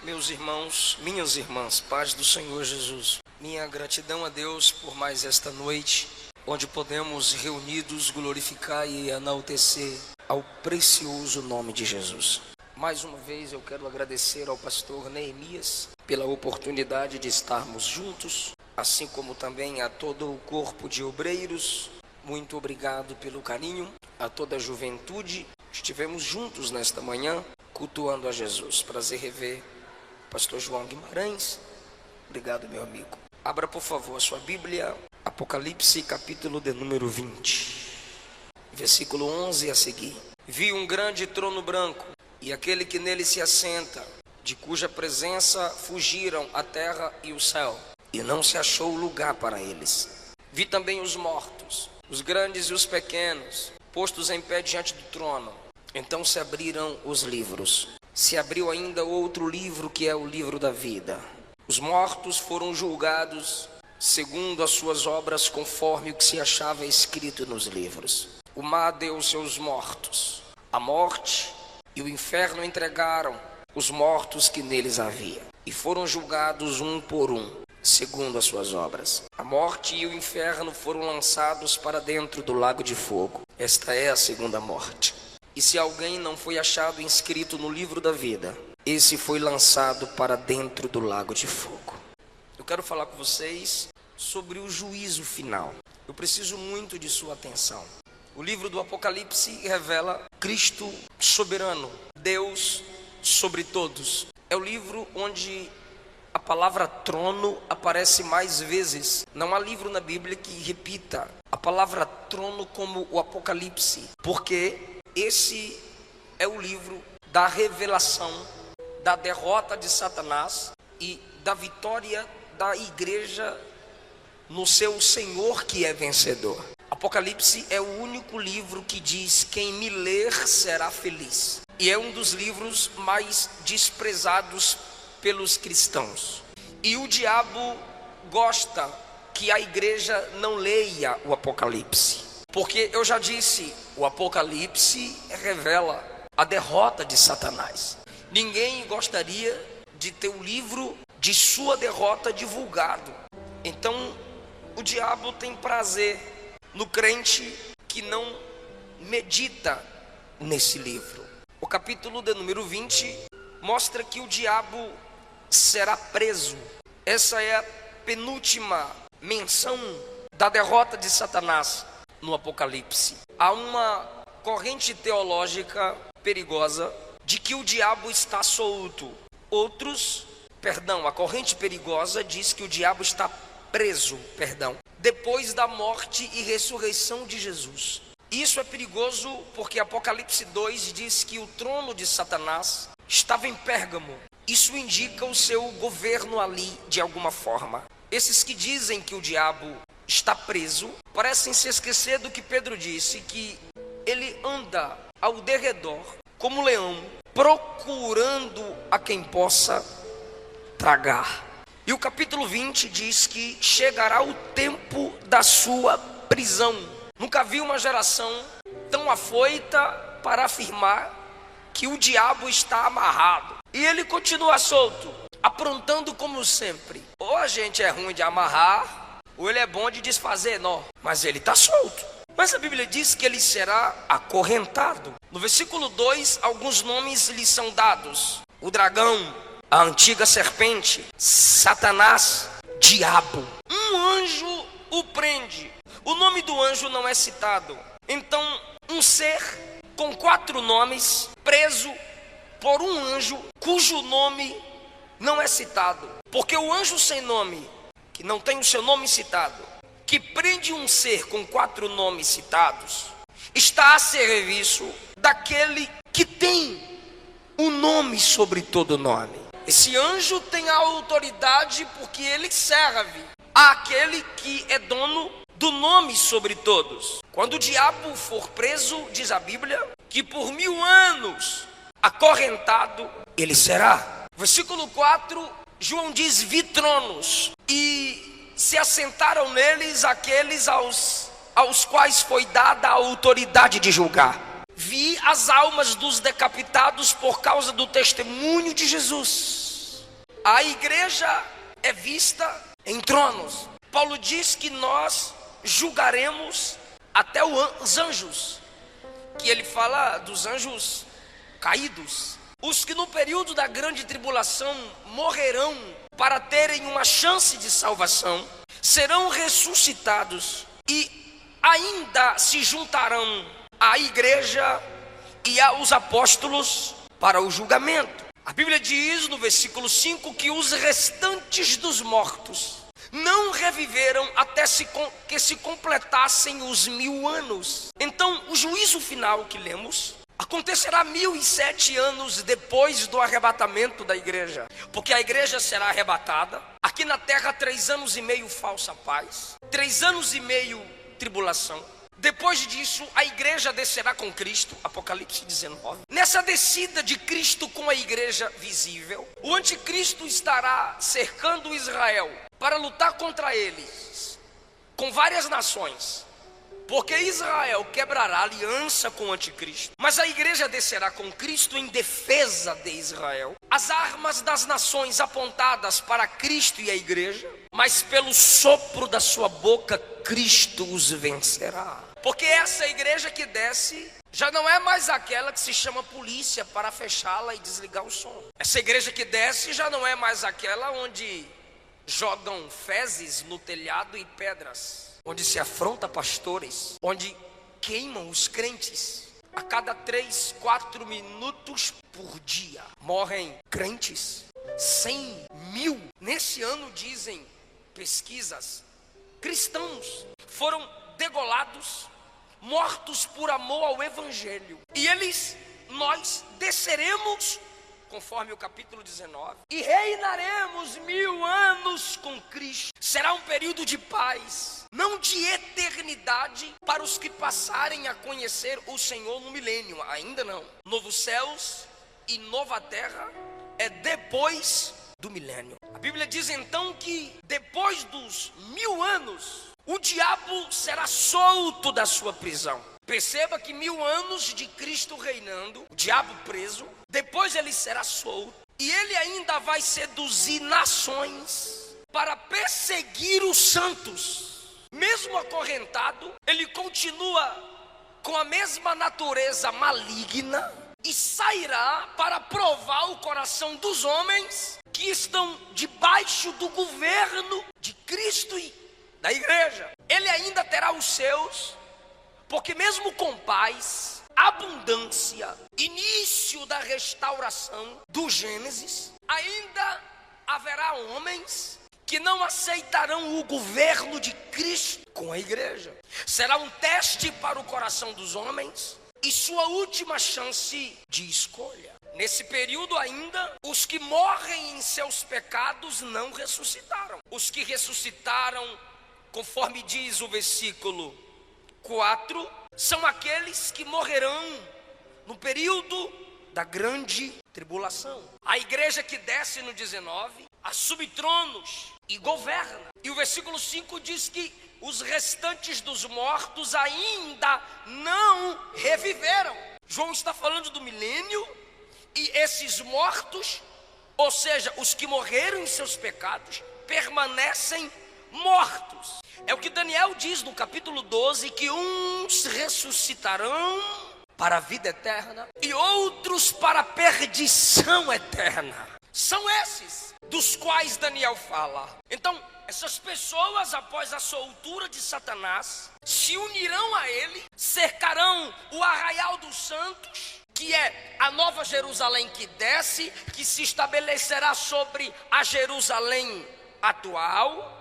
Meus irmãos, minhas irmãs, paz do Senhor Jesus. Minha gratidão a Deus por mais esta noite, onde podemos reunidos glorificar e enaltecer ao precioso nome de Jesus. Mais uma vez eu quero agradecer ao pastor Neemias pela oportunidade de estarmos juntos, assim como também a todo o corpo de obreiros. Muito obrigado pelo carinho, a toda a juventude. Estivemos juntos nesta manhã, cultuando a Jesus. Prazer rever pastor João Guimarães. Obrigado, meu amigo. Abra, por favor, a sua Bíblia, Apocalipse, capítulo de número 20, versículo 11 a seguir. Vi um grande trono branco, e aquele que nele se assenta, de cuja presença fugiram a terra e o céu, e não se achou lugar para eles. Vi também os mortos, os grandes e os pequenos, postos em pé diante do trono. Então se abriram os livros. Se abriu ainda outro livro, que é o livro da vida. Os mortos foram julgados segundo as suas obras, conforme o que se achava escrito nos livros. O mar deu seus mortos. A morte e o inferno entregaram os mortos que neles havia, e foram julgados um por um, segundo as suas obras. A morte e o inferno foram lançados para dentro do lago de fogo. Esta é a segunda morte. E se alguém não foi achado inscrito no livro da vida, esse foi lançado para dentro do lago de fogo. Eu quero falar com vocês sobre o juízo final. Eu preciso muito de sua atenção. O livro do Apocalipse revela Cristo soberano, Deus sobre todos. É o livro onde a palavra trono aparece mais vezes. Não há livro na Bíblia que repita a palavra trono como o Apocalipse, porque esse é o livro da revelação, da derrota de Satanás e da vitória da igreja no seu Senhor, que é vencedor. Apocalipse é o único livro que diz: quem me ler será feliz. E é um dos livros mais desprezados pelos cristãos. E o diabo gosta que a igreja não leia o Apocalipse. Porque eu já disse, o Apocalipse revela a derrota de Satanás. Ninguém gostaria de ter o livro de sua derrota divulgado. Então, o diabo tem prazer no crente que não medita nesse livro. O capítulo de número 20 mostra que o diabo será preso. Essa é a penúltima menção da derrota de Satanás no Apocalipse. Há uma corrente teológica perigosa de que o diabo está solto. A corrente perigosa diz que o diabo está preso, depois da morte e ressurreição de Jesus. Isso é perigoso porque Apocalipse 2 diz que o trono de Satanás estava em Pérgamo. Isso indica o seu governo ali de alguma forma. Esses que dizem que o diabo está preso parecem se esquecer do que Pedro disse, que ele anda ao derredor como leão, procurando a quem possa tragar. E o capítulo 20 diz que chegará o tempo da sua prisão. Nunca vi uma geração tão afoita para afirmar que o diabo está amarrado. E ele continua solto, aprontando como sempre. Ou a gente é ruim de amarrar, ou ele é bom de desfazer nó. Mas ele está solto. Mas a Bíblia diz que ele será acorrentado. No versículo 2, alguns nomes lhe são dados: o dragão, a antiga serpente, Satanás, diabo. Um anjo o prende. O nome do anjo não é citado. Então, um ser com 4 nomes, preso por um anjo cujo nome não é citado. Porque o anjo sem nome, que não tem o seu nome citado, que prende um ser com 4 nomes citados, está a serviço daquele que tem um nome sobre todo nome. Esse anjo tem a autoridade porque ele serve àquele que é dono do nome sobre todos. Quando o diabo for preso, diz a Bíblia, que por 1000 anos acorrentado ele será. Versículo 4, João diz: vi tronos, e se assentaram neles aqueles aos quais foi dada a autoridade de julgar. Vi as almas dos decapitados por causa do testemunho de Jesus. a igreja é vista em tronos. Paulo diz que nós julgaremos até os anjos, que ele fala dos anjos caídos, os que no período da grande tribulação morrerão para terem uma chance de salvação, serão ressuscitados e ainda se juntarão à igreja e aos apóstolos para o julgamento. A Bíblia diz no versículo 5 que os restantes dos mortos não reviveram até que se completassem os 1000 anos. Então, o juízo final que lemos acontecerá 1007 anos depois do arrebatamento da igreja, porque a igreja será arrebatada. Aqui na terra 3 anos e meio falsa paz, 3 anos e meio tribulação. Depois disso, a igreja descerá com Cristo, Apocalipse 19. Nessa descida de Cristo com a igreja visível, o anticristo estará cercando Israel para lutar contra eles, com várias nações, porque Israel quebrará aliança com o anticristo. Mas a igreja descerá com Cristo em defesa de Israel. As armas das nações apontadas para Cristo e a igreja, mas pelo sopro da sua boca, Cristo os vencerá. Porque essa igreja que desce já não é mais aquela que se chama polícia para fechá-la e desligar o som. Essa igreja que desce já não é mais aquela onde jogam fezes no telhado e pedras, onde se afronta pastores, onde queimam os crentes. A cada 3, 4 minutos por dia morrem crentes, 100 mil. Nesse ano, dizem pesquisas, cristãos foram degolados, mortos por amor ao evangelho. E nós desceremos, conforme o capítulo 19, e reinaremos 1000 anos com Cristo. Será um período de paz, não de eternidade, para os que passarem a conhecer o Senhor no milênio. Ainda não. Novos céus e nova terra é depois do milênio. A Bíblia diz então que depois dos 1000 anos, o diabo será solto da sua prisão. Perceba que 1000 anos de Cristo reinando, o diabo preso, depois ele será solto. E ele ainda vai seduzir nações para perseguir os santos. Mesmo acorrentado, ele continua com a mesma natureza maligna e sairá para provar o coração dos homens que estão debaixo do governo de Cristo e da igreja. Ele ainda terá os seus, porque mesmo com paz, abundância, início da restauração do Gênesis, ainda haverá homens que não aceitarão o governo de Cristo com a igreja. Será um teste para o coração dos homens e sua última chance de escolha. Nesse período ainda, os que morrem em seus pecados não ressuscitaram. Os que ressuscitaram, conforme diz o versículo 4, são aqueles que morrerão no período da grande tribulação. A igreja que desce no 19 assume tronos e governa. E o versículo 5 diz que os restantes dos mortos ainda não reviveram. João está falando do milênio e esses mortos, ou seja, os que morreram em seus pecados, permanecem mortos. É o que Daniel diz no capítulo 12, que uns ressuscitarão para a vida eterna e outros para a perdição eterna. São esses dos quais Daniel fala. Então, essas pessoas, após a soltura de Satanás, se unirão a ele, cercarão o arraial dos santos, que é a nova Jerusalém que desce, que se estabelecerá sobre a Jerusalém atual.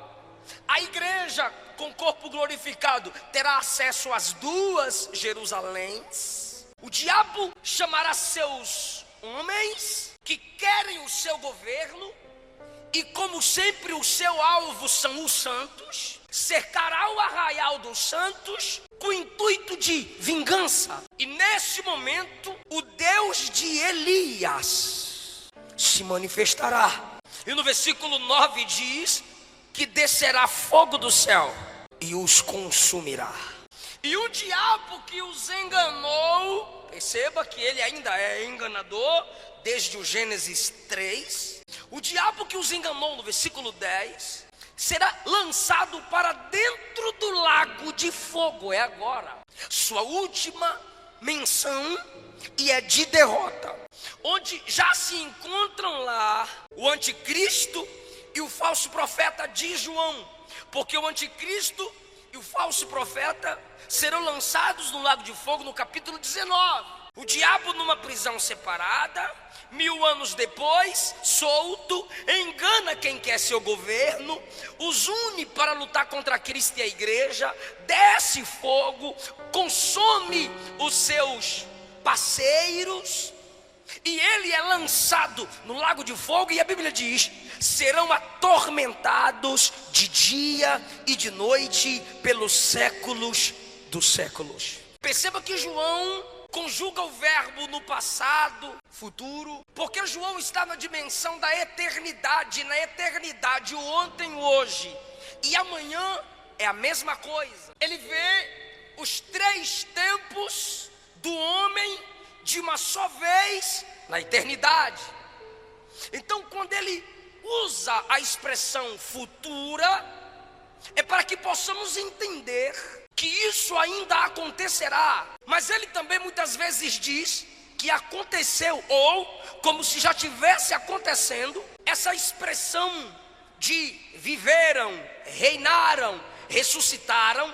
A igreja com corpo glorificado terá acesso às duas Jerusaléns. O diabo chamará seus homens que querem o seu governo, e como sempre o seu alvo são os santos, cercará o arraial dos santos com o intuito de vingança. E nesse momento, o Deus de Elias se manifestará. E no versículo 9 diz que descerá fogo do céu e os consumirá. E o diabo que os enganou, perceba que ele ainda é enganador desde o Gênesis 3. O diabo que os enganou, no versículo 10, será lançado para dentro do lago de fogo. É agora sua última menção, e é de derrota, onde já se encontram lá o anticristo e o falso profeta de João, porque o anticristo e o falso profeta serão lançados no lago de fogo no capítulo 19. O diabo numa prisão separada, 1000 anos depois, solto, engana quem quer seu governo, os une para lutar contra Cristo e a igreja, desce fogo, consome os seus parceiros, e ele é lançado no lago de fogo, e a Bíblia diz: serão atormentados de dia e de noite pelos séculos dos séculos. Perceba que João conjuga o verbo no passado, futuro, porque João está na dimensão da eternidade. Na eternidade, o ontem, o hoje e amanhã é a mesma coisa. Ele vê os 3 tempos do homem de uma só vez na eternidade. Então, quando ele usa a expressão futura, é para que possamos entender que isso ainda acontecerá. Mas ele também muitas vezes diz que aconteceu, ou como se já tivesse acontecendo. Essa expressão de viveram, reinaram, ressuscitaram,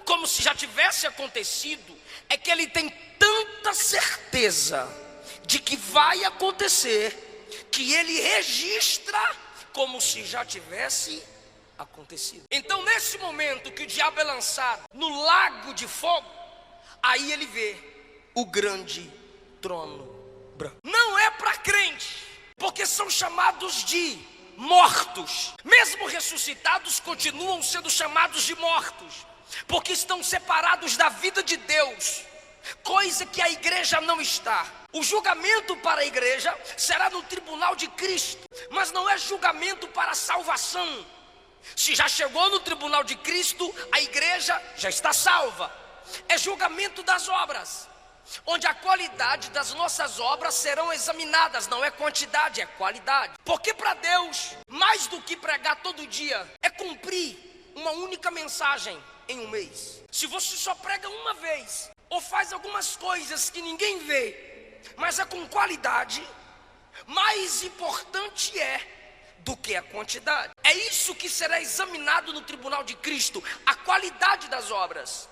como se já tivesse acontecido, é que ele tem tanta certeza de que vai acontecer, que ele registra como se já tivesse acontecido. Então, nesse momento que o diabo é lançado no lago de fogo, aí ele vê o grande trono branco. Não é para crente, porque são chamados de mortos. Mesmo ressuscitados, continuam sendo chamados de mortos, porque estão separados da vida de Deus, coisa que a igreja não está. O julgamento para a igreja será no tribunal de Cristo, mas não é julgamento para a salvação. Se já chegou no tribunal de Cristo, a igreja já está salva. É julgamento das obras, onde a qualidade das nossas obras serão examinadas. Não é quantidade, é qualidade. Porque para Deus, mais do que pregar todo dia, é cumprir uma única mensagem em um mês. Se você só prega uma vez, ou faz algumas coisas que ninguém vê, mas é com qualidade, mais importante é do que a quantidade. É isso que será examinado no tribunal de Cristo, a qualidade das obras.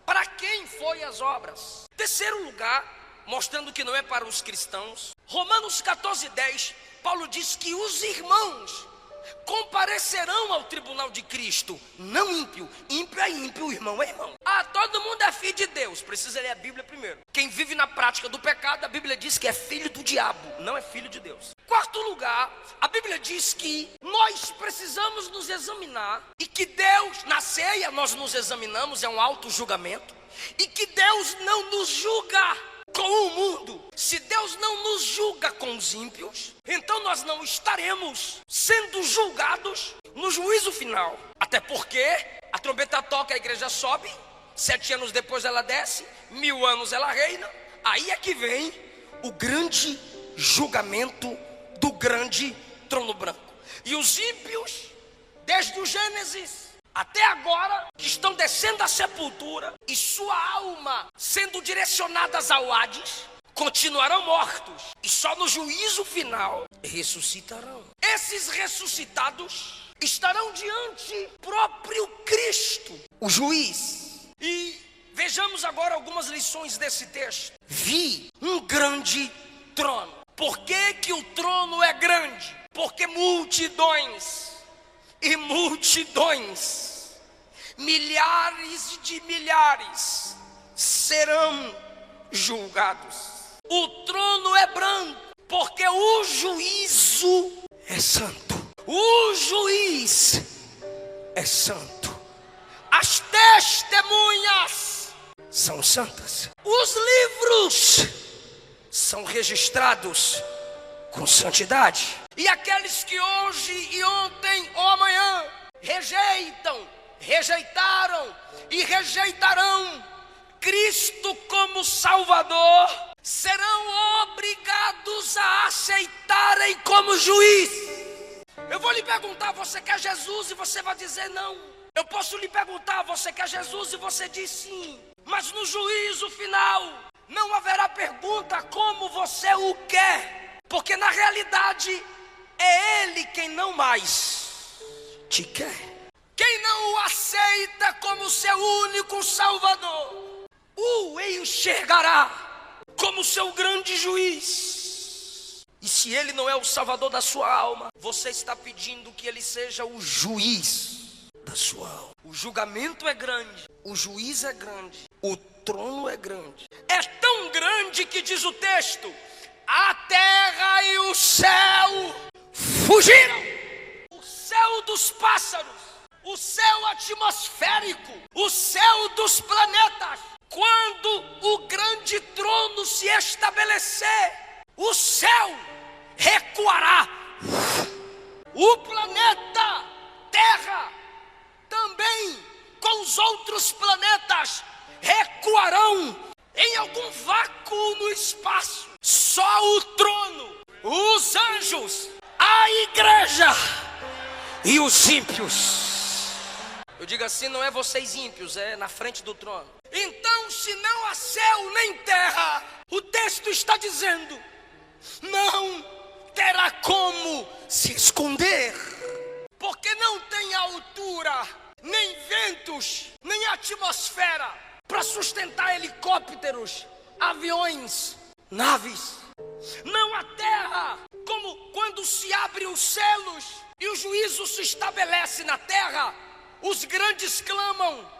Para quem foi as obras? Terceiro lugar, mostrando que não é para os cristãos, Romanos 14:10, Paulo diz que os irmãos comparecerão ao tribunal de Cristo, não ímpio. Ímpio é ímpio, irmão é irmão. Todo mundo é filho de Deus. Precisa ler a Bíblia primeiro. Quem vive na prática do pecado, a Bíblia diz que é filho do diabo, não é filho de Deus. Quarto lugar, a Bíblia diz que nós precisamos nos examinar, e que Deus, na ceia nós nos examinamos, é um auto-julgamento, e que Deus não nos julga com o mundo. Se Deus não nos julga com os ímpios, então nós não estaremos sendo julgados no juízo final. Até porque a trombeta toca, a igreja sobe, 7 anos depois ela desce, 1000 anos ela reina. Aí é que vem o grande julgamento do grande trono branco. E os ímpios, desde o Gênesis até agora, que estão descendo à sepultura e sua alma sendo direcionadas ao Hades, continuarão mortos, e só no juízo final ressuscitarão. Esses ressuscitados estarão diante do próprio Cristo, o juiz. E vejamos agora algumas lições desse texto. Vi um grande trono. Por que o trono é grande? Porque multidões e multidões, milhares de milhares serão julgados. O trono é branco, porque o juízo é santo. O juiz é santo. As testemunhas são santas. Os livros são registrados com santidade. E aqueles que hoje e ontem ou amanhã rejeitam, rejeitaram e rejeitarão Cristo como Salvador, serão obrigados a aceitarem como juiz. Eu vou lhe perguntar, você quer Jesus? E você vai dizer não. Eu posso lhe perguntar, você quer Jesus? E você diz sim. Mas no juízo final não haverá pergunta como você o quer, porque na realidade é Ele quem não mais te quer. Quem não o aceita como seu único Salvador, o enxergará como seu grande juiz. E se Ele não é o Salvador da sua alma, você está pedindo que Ele seja o juiz da sua alma. O julgamento é grande, o juiz é grande, o trono é grande. É tão grande que diz o texto: a terra e o céu fugiram. O céu dos pássaros, o céu atmosférico, o céu dos planetas. Quando o grande trono se estabelecer, o céu recuará. O planeta Terra também, com os outros planetas, recuarão em algum vácuo no espaço. Só o trono, os anjos, a igreja e os ímpios. Eu digo assim, não é vocês ímpios, é na frente do trono. Então, se não há céu nem terra, o texto está dizendo, não terá como se esconder, porque não tem altura, nem ventos, nem atmosfera para sustentar helicópteros, aviões, naves. Não há terra, como quando se abrem os selos e o juízo se estabelece na terra, os grandes clamam,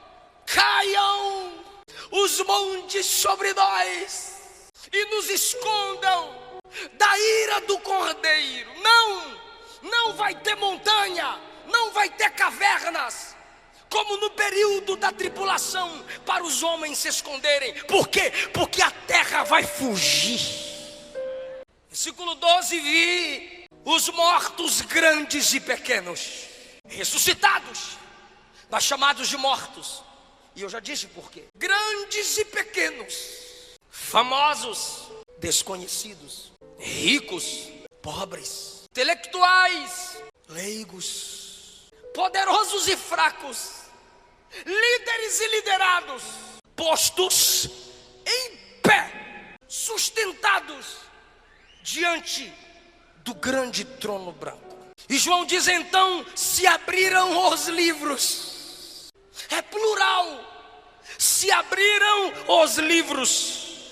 caiam os montes sobre nós e nos escondam da ira do Cordeiro. Não vai ter montanha, não vai ter cavernas, como no período da tribulação, para os homens se esconderem. Por quê? Porque a terra vai fugir. Versículo 12, vi os mortos grandes e pequenos ressuscitados, mas chamados de mortos. E eu já disse por quê. Grandes e pequenos, famosos, desconhecidos, ricos, pobres, intelectuais, leigos, poderosos e fracos, líderes e liderados, postos em pé, sustentados diante do grande trono branco. E João diz então, se abriram os livros. É plural. Se abriram os livros.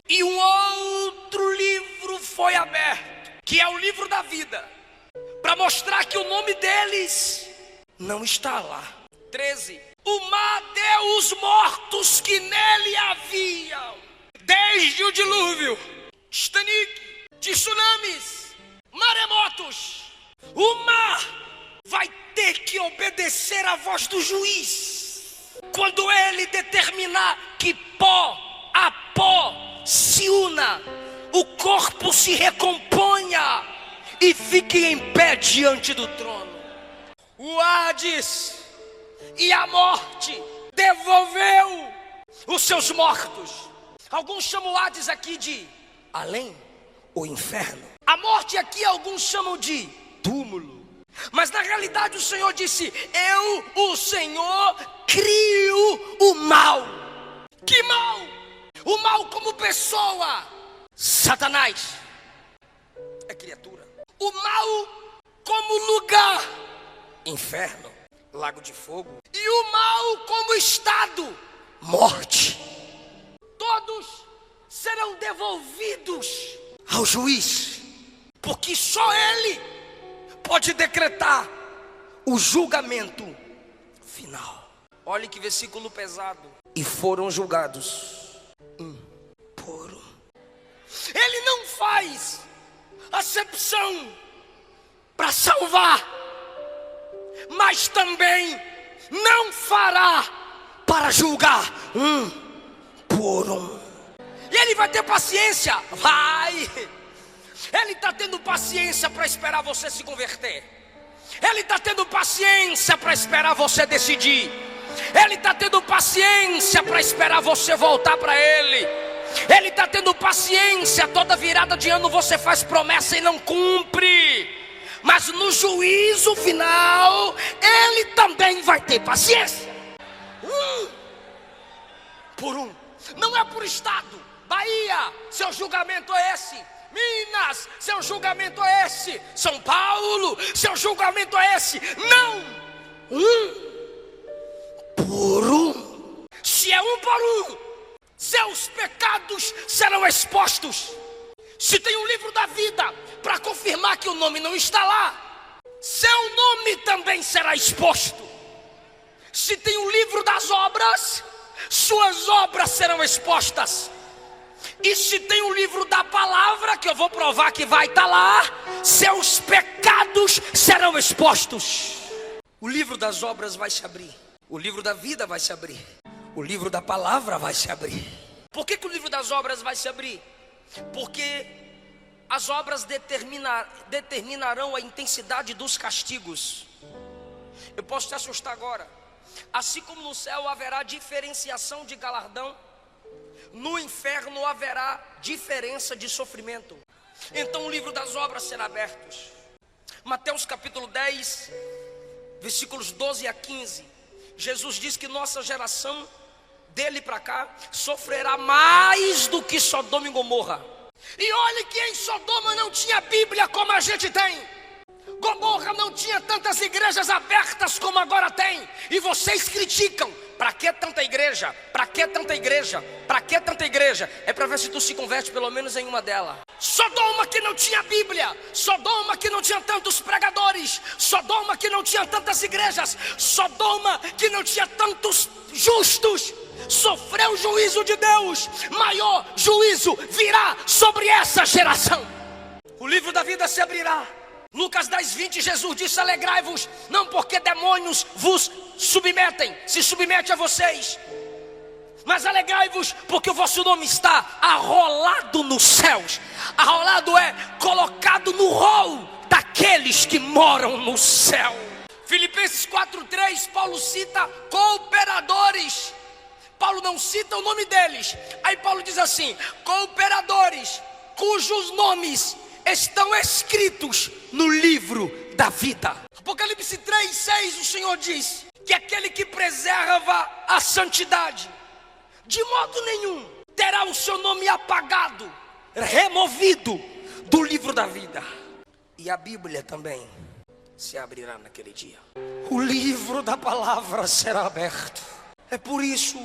E um outro livro foi aberto, que é o livro da vida, para mostrar que o nome deles não está lá. 13. O mar deu os mortos que nele haviam, desde o dilúvio, Titanic, tsunamis, maremotos. O mar vai ter que obedecer à voz do juiz, quando ele determinar que pó a pó se una, o corpo se recomponha e fique em pé diante do trono. O Hades e a morte devolveu os seus mortos. Alguns chamam o Hades aqui de além, o inferno. A morte aqui alguns chamam de túmulo. Mas na realidade o Senhor disse, eu, o Senhor, crio o mal. Que mal? O mal como pessoa. Satanás é criatura. O mal como lugar. Inferno, lago de fogo. E o mal como estado. Morte. Todos serão devolvidos ao juiz, porque só ele pode decretar o julgamento final. Olhe que versículo pesado. E foram julgados um por um. Ele não faz acepção para salvar, mas também não fará para julgar um por um. E ele vai ter paciência? Vai. Ele está tendo paciência para esperar você se converter. Ele está tendo paciência para esperar você decidir. Ele está tendo paciência para esperar você voltar para Ele. Ele está tendo paciência. Toda virada de ano você faz promessa e não cumpre, mas no juízo final Ele também vai ter paciência. Por um, não é por estado. Bahia, seu julgamento é esse. Minas, seu julgamento é esse. São Paulo, seu julgamento é esse. Não, por um. Se é um por um, seus pecados serão expostos. Se tem um livro da vida para confirmar que o nome não está lá, seu nome também será exposto. Se tem um livro das obras, suas obras serão expostas. E se tem um livro da palavra, que eu vou provar que vai estar lá, seus pecados serão expostos. O livro das obras vai se abrir, o livro da vida vai se abrir, o livro da palavra vai se abrir. Por que o livro das obras vai se abrir? Porque as obras determinarão a intensidade dos castigos. Eu posso te assustar agora. Assim como no céu haverá diferenciação de galardão, no inferno haverá diferença de sofrimento. Então o livro das obras será aberto. Mateus capítulo 10, versículos 12 a 15. Jesus diz que nossa geração, dele para cá, sofrerá mais do que Sodoma e Gomorra. E olhe que em Sodoma não tinha Bíblia como a gente tem. Gomorra não tinha tantas igrejas abertas como agora tem. E vocês criticam. Para que tanta igreja? Para que tanta igreja? Para que tanta igreja? É para ver se tu se converte pelo menos em uma delas. Sodoma que não tinha Bíblia, Sodoma que não tinha tantos pregadores, Sodoma que não tinha tantas igrejas, Sodoma que não tinha tantos justos, sofreu o juízo de Deus. Maior juízo virá sobre essa geração. O livro da vida se abrirá. Lucas 10, 20, Jesus disse: alegrai-vos, não porque demônios vos submetem, se submete a vocês, mas alegrai-vos porque o vosso nome está arrolado nos céus. Arrolado é colocado no rol daqueles que moram no céu. Filipenses 4:3, Paulo cita cooperadores. Paulo não cita o nome deles. Aí Paulo diz assim: cooperadores cujos nomes estão escritos no livro da vida. Apocalipse 3:6, o Senhor diz que aquele que preserva a santidade, de modo nenhum terá o seu nome apagado, removido do livro da vida. E a Bíblia também se abrirá naquele dia. O livro da palavra será aberto. É por isso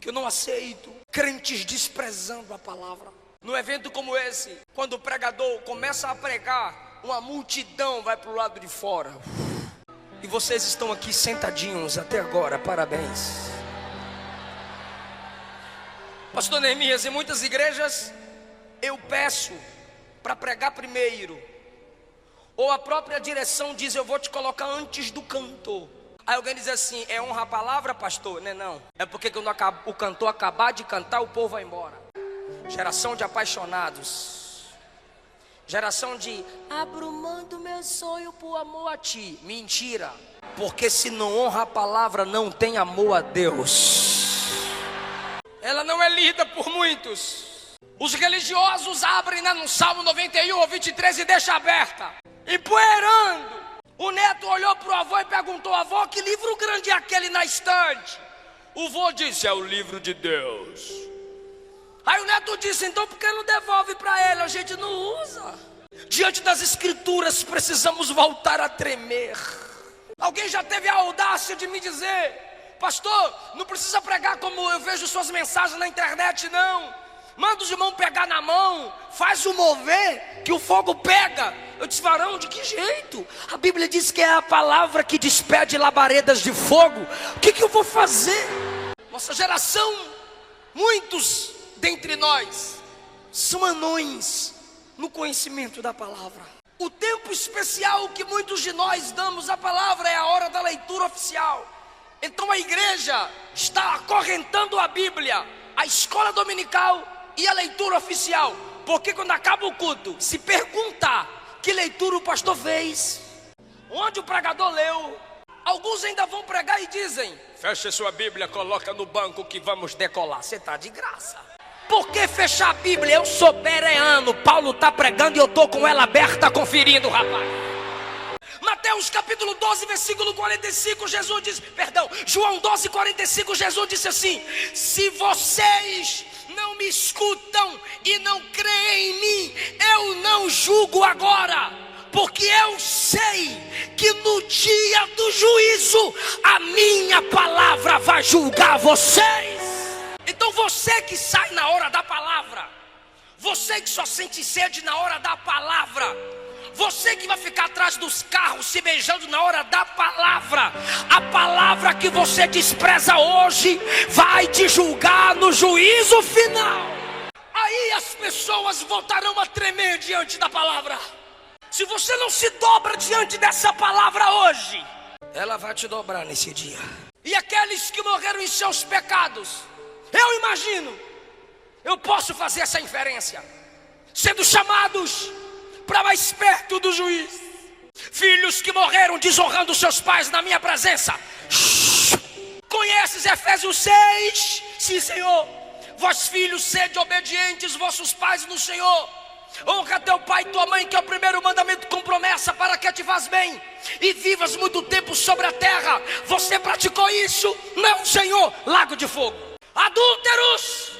que eu não aceito crentes desprezando a palavra. Num evento como esse, quando o pregador começa a pregar, uma multidão vai para o lado de fora. E vocês estão aqui sentadinhos até agora, parabéns. Pastor Neemias, em muitas igrejas eu peço para pregar primeiro, ou a própria direção diz: eu vou te colocar antes do cantor. Aí alguém diz assim: é honra a palavra, pastor? Não. É porque quando o cantor acabar de cantar, o povo vai embora. Geração de apaixonados, geração de abro mão do meu sonho por amor a ti. Mentira, porque se não honra a palavra, não tem amor a Deus. Ela não é lida por muitos. Os religiosos abrem no Salmo 91 ou 23 e deixa aberta, empoeirando. O neto olhou para o avô e perguntou: avô, que livro grande é aquele na estante? O avô disse: é o livro de Deus. Aí o neto disse: então por que não devolve para ele? A gente não usa. Diante das escrituras precisamos voltar a tremer. Alguém já teve a audácia de me dizer: pastor, não precisa pregar como eu vejo suas mensagens na internet, não. Manda os irmãos pegar na mão, faz o mover que o fogo pega. Eu disse: varão, de que jeito? A Bíblia diz que é a palavra que despede labaredas de fogo. O que eu vou fazer? Nossa geração, muitos dentre nós são anões no conhecimento da palavra. O tempo especial que muitos de nós damos à palavra é a hora da leitura oficial. Então a igreja está acorrentando a Bíblia, a escola dominical e a leitura oficial. Porque quando acaba o culto, se perguntar que leitura o pastor fez, onde o pregador leu, alguns ainda vão pregar e dizem: feche sua Bíblia, coloca no banco que vamos decolar. Você está de graça. Por que fechar a Bíblia? Eu sou bereano. Paulo está pregando e eu estou com ela aberta conferindo, rapaz. Mateus capítulo 12, versículo 45, Jesus diz, João 12, 45, Jesus disse assim: se vocês não me escutam e não creem em mim, eu não julgo agora, porque eu sei que no dia do juízo a minha palavra vai julgar vocês. Então você que sai na hora da palavra, você que só sente sede na hora da palavra, você que vai ficar atrás dos carros se beijando na hora da palavra, a palavra que você despreza hoje vai te julgar no juízo final. Aí as pessoas voltarão a tremer diante da palavra. Se você não se dobra diante dessa palavra hoje, ela vai te dobrar nesse dia. E aqueles que morreram em seus pecados, eu imagino, eu posso fazer essa inferência, sendo chamados para mais perto do juiz. Filhos que morreram desonrando seus pais na minha presença. Conheces Efésios 6? Sim, Senhor. Vós filhos, sede obedientes vossos pais no Senhor. Honra teu pai e tua mãe, que é o primeiro mandamento com promessa, para que te faz bem e vivas muito tempo sobre a terra. Você praticou isso? Não, Senhor. Lago de fogo. Adúlteros.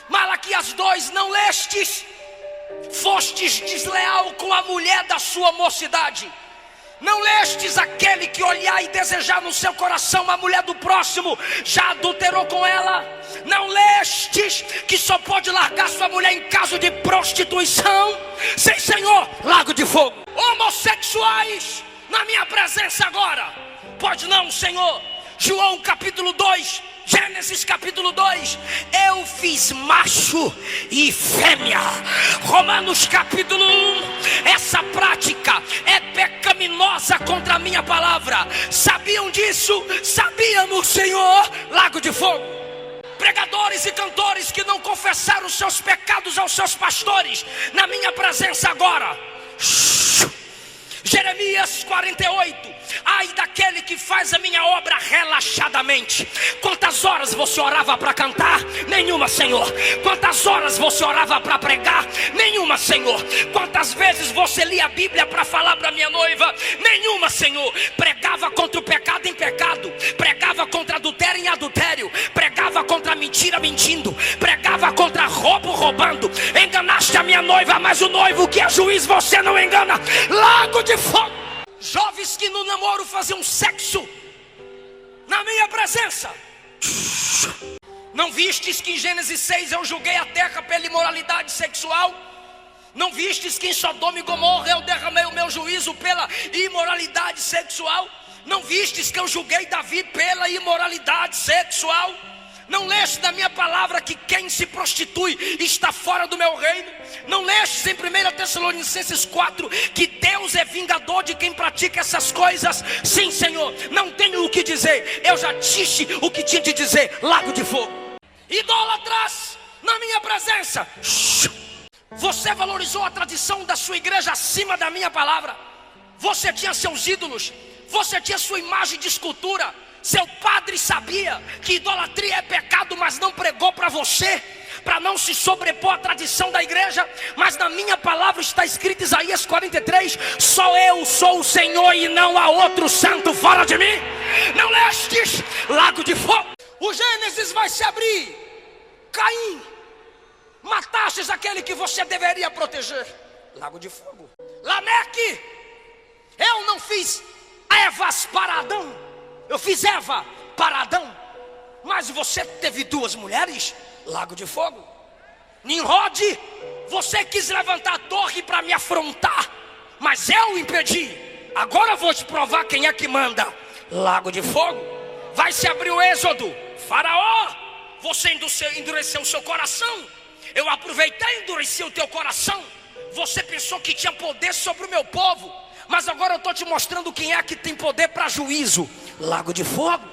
Malaquias 2, não lestes? Fostes desleal com a mulher da sua mocidade. Não lestes aquele que olhar e desejar no seu coração a mulher do próximo, já adulterou com ela? Não lestes que só pode largar sua mulher em caso de prostituição? Sim, Senhor. Lago de fogo. Homossexuais na minha presença agora? Pode não, Senhor. João capítulo 2, Gênesis capítulo 2, eu fiz macho e fêmea. Romanos capítulo 1, essa prática é pecaminosa contra a minha palavra. Sabiam disso? Sabíamos, Senhor. Lago de fogo. Pregadores e cantores que não confessaram os seus pecados aos seus pastores, na minha presença agora. Jeremias 48, ai daquele que faz a minha obra relaxadamente. Quantas horas você orava para cantar? Nenhuma, Senhor. Quantas horas você orava para pregar? Nenhuma, Senhor. Quantas vezes você lia a Bíblia para falar para minha noiva? Nenhuma, Senhor. Pregava contra o pecado em pecado, pregava contra adultério em adultério, pregava contra mentira mentindo, pregava contra roubo roubando. Enganaste a minha noiva, mas o noivo que é juiz você não engana. Lago de fogo. Jovens que no namoro faziam sexo na minha presença. Não vistes que em Gênesis 6 eu julguei a terra pela imoralidade sexual? Não vistes que em Sodoma e Gomorra eu derramei o meu juízo pela imoralidade sexual? Não vistes que eu julguei Davi pela imoralidade sexual? Não leste na minha palavra que quem se prostitui está fora do meu reino? Não lestes em 1 Tessalonicenses 4 que Deus é vingador de quem pratica essas coisas? Sim, Senhor. Não tenho o que dizer, eu já disse o que tinha de dizer. Lago de fogo. Idólatras na minha presença. Você valorizou a tradição da sua igreja acima da minha palavra. Você tinha seus ídolos, você tinha sua imagem de escultura. Seu padre sabia que idolatria é pecado, mas não pregou para você, para não se sobrepor à tradição da igreja. Mas na minha palavra está escrito Isaías 43, só eu sou o Senhor e não há outro santo fora de mim. Não lestes? Lago de fogo. O Gênesis vai se abrir. Caim, matastes aquele que você deveria proteger. Lago de fogo. Lameque, eu não fiz Evas para Adão, eu fiz Eva para Adão, mas você teve duas mulheres. Lago de fogo. Nimrod, você quis levantar a torre para me afrontar, mas eu impedi. Agora eu vou te provar quem é que manda. Lago de fogo. Vai se abrir o Êxodo. Faraó, você endureceu o seu coração. Eu aproveitei e endureci o teu coração. Você pensou que tinha poder sobre o meu povo, mas agora eu estou te mostrando quem é que tem poder para juízo. Lago de fogo.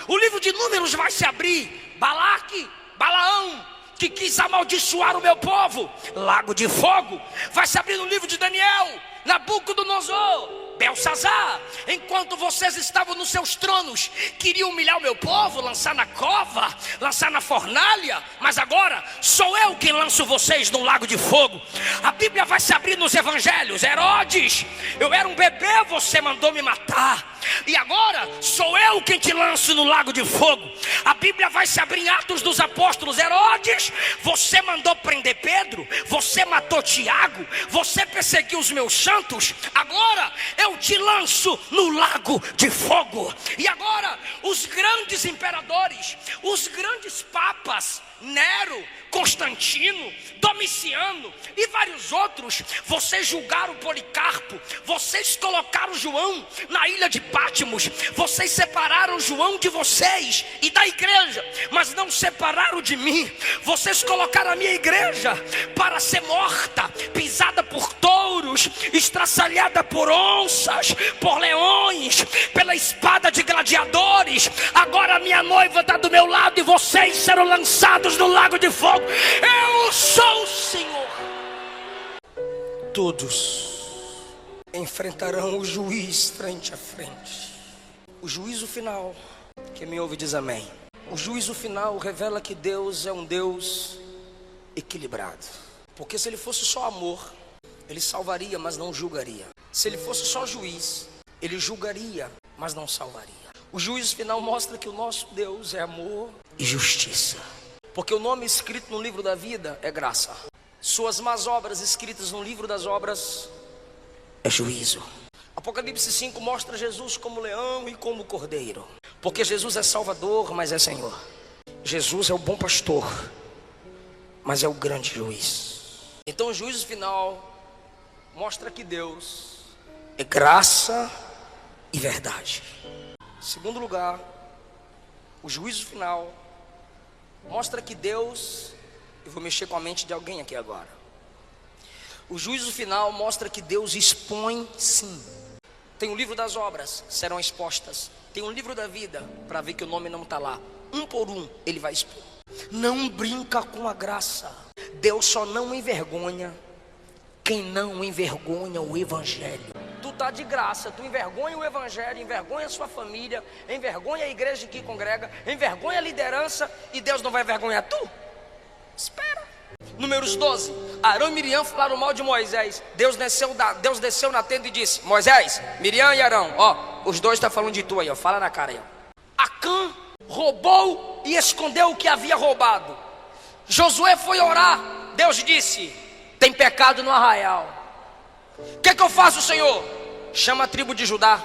O livro de Números vai se abrir. Balaque, Balaão, que quis amaldiçoar o meu povo. Lago de fogo. Vai se abrir no livro de Daniel. Nabucodonosor, Belsazar, enquanto vocês estavam nos seus tronos, queriam humilhar o meu povo, lançar na cova, lançar na fornalha, mas agora sou eu quem lanço vocês no lago de fogo. A Bíblia vai se abrir nos evangelhos. Herodes, eu era um bebê, você mandou me matar, e agora sou eu quem te lanço no lago de fogo. A Bíblia vai se abrir em Atos dos Apóstolos. Herodes, você mandou prender Pedro, você matou Tiago, você perseguiu os meus santos, agora eu te lanço no lago de fogo. E agora os grandes imperadores, os grandes papas, Nero, Constantino, Domiciano e vários outros, vocês julgaram Policarpo, vocês colocaram João na ilha de Patmos, vocês separaram João de vocês e da igreja, mas não separaram de mim. Vocês colocaram a minha igreja para ser morta, pisada por touros, estraçalhada por onças, por leões, pela espada de gladiadores. Agora a minha noiva está do meu lado e vocês serão lançados no lago de fogo. Eu sou o Senhor. Todos enfrentarão o juiz frente a frente. O juízo final, quem me ouve diz amém. O juízo final revela que Deus é um Deus equilibrado. Porque se ele fosse só amor, ele salvaria, mas não julgaria. Se ele fosse só juiz, ele julgaria, mas não salvaria. O juízo final mostra que o nosso Deus é amor e justiça. Porque o nome escrito no livro da vida é graça. Suas más obras escritas no livro das obras é juízo. Apocalipse 5 mostra Jesus como leão e como cordeiro. Porque Jesus é Salvador, mas é Senhor. Jesus é o bom pastor, mas é o grande juiz. Então o juízo final mostra que Deus é graça e verdade. Segundo lugar, o juízo final mostra que Deus, eu vou mexer com a mente de alguém aqui agora. O juízo final mostra que Deus expõe sim. Tem o livro das obras, serão expostas. Tem o livro da vida, para ver que o nome não está lá. Um por um, ele vai expor. Não brinca com a graça. Deus só não envergonha quem não envergonha o evangelho. Tu tá de graça, tu envergonha o evangelho, envergonha a sua família, envergonha a igreja que congrega, envergonha a liderança, e Deus não vai envergonhar tu? Espera. Números 12, Arão e Miriam falaram mal de Moisés. Deus desceu na tenda e disse: Moisés, Miriam e Arão, ó, os dois estão falando de tu aí, ó, fala na cara aí, ó. Acã roubou e escondeu o que havia roubado. Josué foi orar, Deus disse: tem pecado no arraial. O que eu faço, Senhor? Chama a tribo de Judá.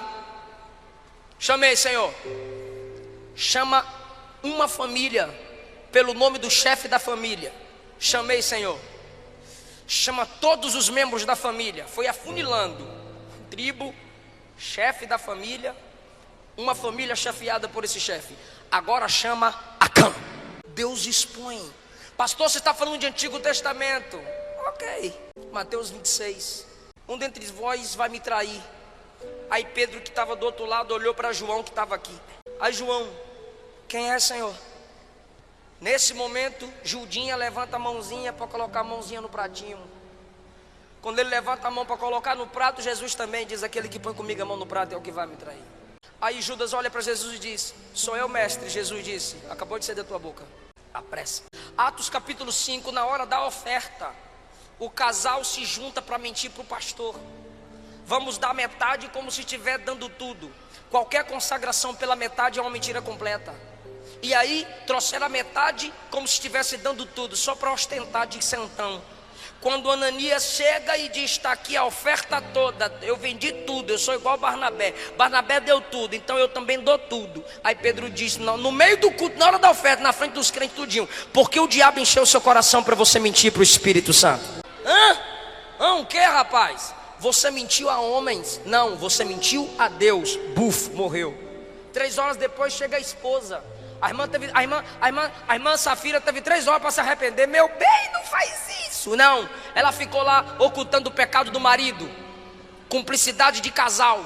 Chamei, Senhor. Chama uma família pelo nome do chefe da família. Chamei, Senhor. Chama todos os membros da família. Foi afunilando. Tribo, chefe da família, uma família chefiada por esse chefe. Agora chama Acã. Deus expõe. Pastor, você está falando de Antigo Testamento. Ok. Mateus 26. Um dentre vós vai me trair. Aí Pedro, que estava do outro lado, olhou para João, que estava aqui. Aí João: quem é, Senhor? Nesse momento, Judinha levanta a mãozinha para colocar a mãozinha no pratinho. Quando ele levanta a mão para colocar no prato, Jesus também diz: aquele que põe comigo a mão no prato é o que vai me trair. Aí Judas olha para Jesus e diz: sou eu, mestre. Jesus disse: acabou de sair da tua boca, apressa. Atos capítulo 5, na hora da oferta, o casal se junta para mentir para o pastor. Vamos dar metade como se estiver dando tudo. Qualquer consagração pela metade é uma mentira completa. E aí trouxeram a metade como se estivesse dando tudo, só para ostentar de centão. Quando Ananias chega e diz: está aqui a oferta toda, eu vendi tudo, eu sou igual Barnabé. Barnabé deu tudo, então eu também dou tudo. Aí Pedro diz: não, no meio do culto, na hora da oferta, na frente dos crentes tudinho, porque o diabo encheu o seu coração para você mentir para o Espírito Santo. O que, rapaz? Você mentiu a homens? Não, você mentiu a Deus. Buf, morreu. 3 horas depois chega a esposa. A irmã Safira teve 3 horas para se arrepender. Meu bem, não faz isso. Não, ela ficou lá ocultando o pecado do marido. Cumplicidade de casal.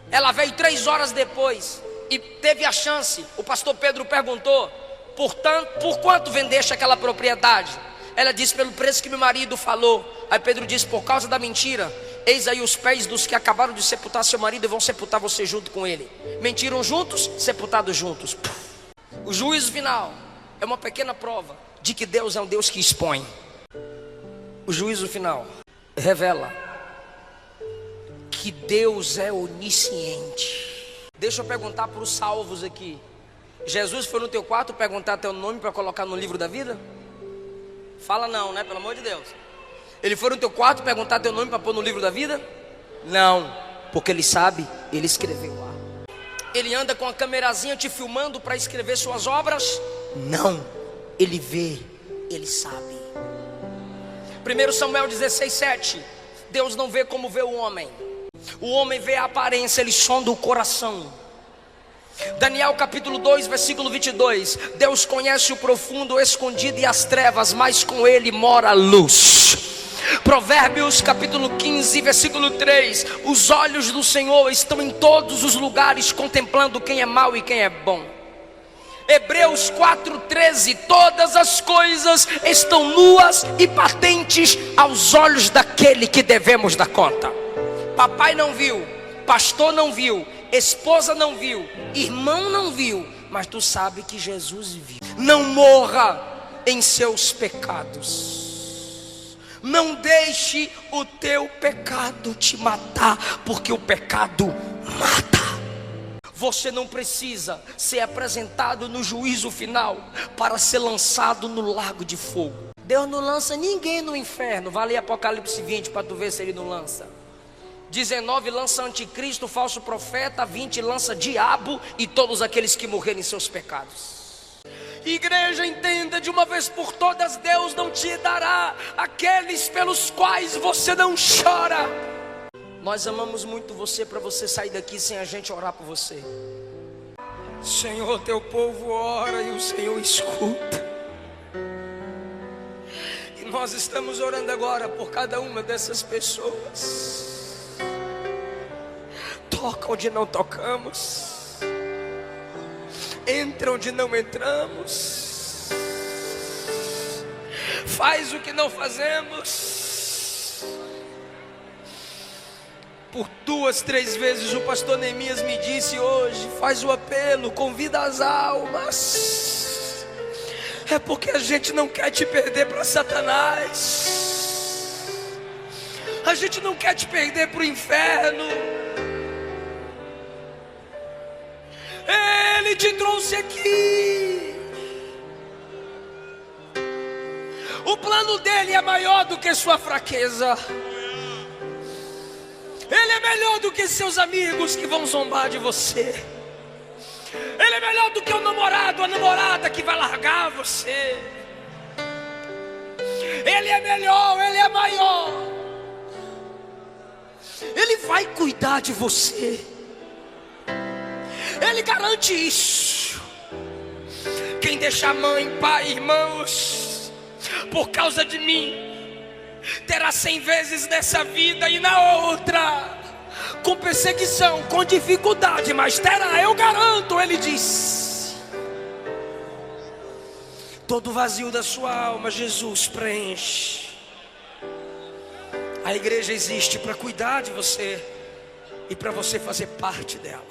Ela veio 3 horas depois e teve a chance. O pastor Pedro perguntou: por quanto vendeste aquela propriedade? Ela disse: pelo preço que meu marido falou. Aí Pedro disse: por causa da mentira, eis aí os pés dos que acabaram de sepultar seu marido e vão sepultar você junto com ele. Mentiram juntos, sepultados juntos. O juízo final é uma pequena prova de que Deus é um Deus que expõe. O juízo final revela que Deus é onisciente. Deixa eu perguntar para os salvos aqui: Jesus foi no teu quarto perguntar teu nome para colocar no livro da vida? Fala não, né? Pelo amor de Deus. Ele foi no teu quarto perguntar teu nome para pôr no livro da vida? Não, porque ele sabe, ele escreveu lá. Ele anda com a camerazinha te filmando para escrever suas obras? Não, ele vê, ele sabe. 1 Samuel 16:7. Deus não vê como vê o homem. O homem vê a aparência, ele sonda o coração. Daniel capítulo 2, versículo 22. Deus conhece o profundo, o escondido e as trevas, mas com ele mora a luz. Provérbios capítulo 15, versículo 3. Os olhos do Senhor estão em todos os lugares, contemplando quem é mau e quem é bom. Hebreus 4:13. Todas as coisas estão nuas e patentes aos olhos daquele que devemos dar conta. Papai não viu, pastor não viu, esposa não viu, irmão não viu, mas tu sabe que Jesus viu. Não morra em seus pecados. Não deixe o teu pecado te matar, porque o pecado mata. Você não precisa ser apresentado no juízo final para ser lançado no lago de fogo. Deus não lança ninguém no inferno. Vai ler Apocalipse 20 para tu ver se ele não lança. 19 lança anticristo, falso profeta. 20 lança diabo e todos aqueles que morrerem em seus pecados. Igreja, entenda de uma vez por todas: Deus não te dará aqueles pelos quais você não chora. Nós amamos muito você para você sair daqui sem a gente orar por você. Senhor, teu povo ora e o Senhor escuta. E nós estamos orando agora por cada uma dessas pessoas. Toca onde não tocamos, entra onde não entramos, faz o que não fazemos. Por 2, 3 vezes o pastor Neemias me disse hoje: faz o apelo, convida as almas. É porque a gente não quer te perder para Satanás. A gente não quer te perder para o inferno. Ele te trouxe aqui. O plano dele é maior do que sua fraqueza. Ele é melhor do que seus amigos que vão zombar de você. Ele é melhor do que o namorado, a namorada que vai largar você. Ele é melhor, ele é maior. Ele vai cuidar de você. Ele garante isso. Quem deixa mãe, pai, irmãos, por causa de mim, terá 100 vezes nessa vida e na outra, com perseguição, com dificuldade, mas terá, eu garanto, ele diz. Todo vazio da sua alma, Jesus preenche. A igreja existe para cuidar de você e para você fazer parte dela.